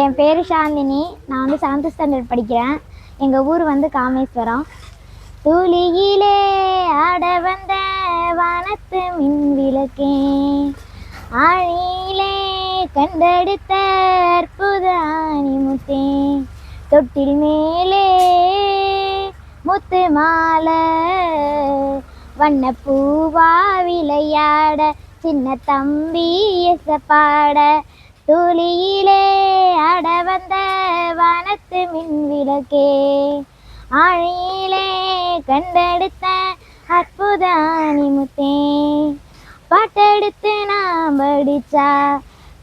என் பேர் சாந்தினி. நான் வந்து 7th ஸ்டாண்டர்ட் படிக்கிறேன். எங்கள் ஊர் வந்து காமேஸ்வரம். துளியிலே ஆட வந்த வானத்து மின் விளக்கே, ஆழியிலே கண்டெடுத்த அற்புத ஆணிமுத்தே, தொட்டில் மேலே முத்து மாலை வண்ணப்பூவா விளையாட, சின்ன தம்பி எசப்பாட, துளியிலே ஆட வந்த வானத்து மின் விளக்கே, ஆழியிலே கண்டெடுத்த அற்புத ஆணிமுத்தே, பாட்டெடுத்து நாம் படிச்சா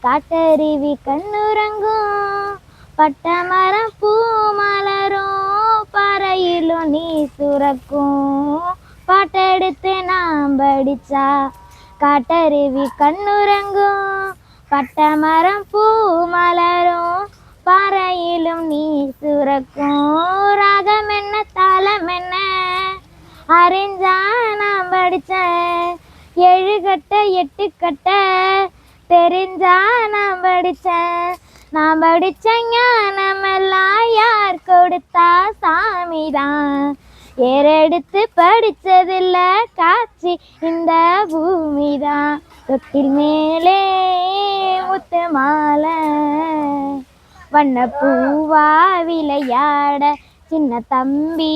காட்டருவி கண்ணுறங்கும், பட்டமரம் பூ மலரும், பறையிலும் நீ சுரக்கும். பாட்டெடுத்து நாம் படிச்சா காட்டருவி கண்ணுறங்கும், பட்டமரம் பூ மலரும், பாறையிலும் நீ சுரக்கும். ராகம் என்ன தாளம் என்ன அறிஞ்சா நான் படித்தேன், 7 கட்ட 8 கட்ட தெரிஞ்சா நான் படித்தேன். நான் படித்த ஞானமெல்லாம் யார் கொடுத்தா? சாமிதான். ஏறெடுத்து படித்ததில்ல காட்சி இந்த பூமிதான். தொட்டில் மேலே முத்து மாலை வண்ணப்பூவா விளையாட, சின்ன தம்பி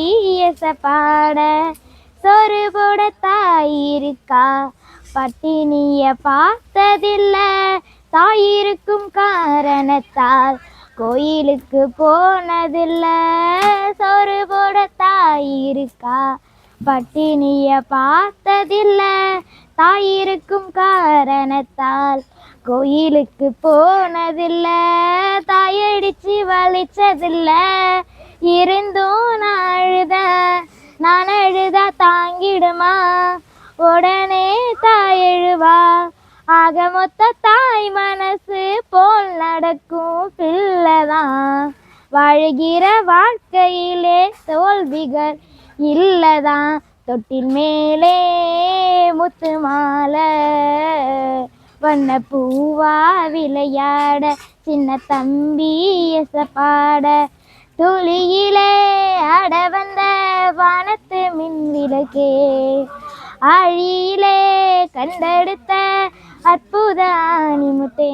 எசப்பாட, சோறு போட தாயிருக்கா பட்டினிய பார்த்ததில்ல, தாயிருக்கும் காரணத்தால் கோயிலுக்கு போனதில்ல. சோறு போட தாயிருக்கா பட்டினிய பார்த்ததில்ல, தாயிருக்கும் காரணத்தால் கோயிலுக்கு போனதில்ல. தாயடிச்சு வலிச்சதில்ல இருந்தும் நான் அழுதா தாங்கிடுமா? உடனே தாயெழுவா. ஆக மொத்த தாய் மனசு போல் நடக்கும் பிள்ளைதான். வாழ்கிற வாழ்க்கையிலே தோல்விகள் இல்லதான். தொட்டில் மேலே முத்து மாலை வண்ணப்பூவா விளையாட, சின்ன தம்பி எசப்பாட, துளியிலே ஆட வந்த வானத்து மின் விளக்கே, ஆழியிலே கண்டெடுத்த அற்புத ஆணிமுத்தே.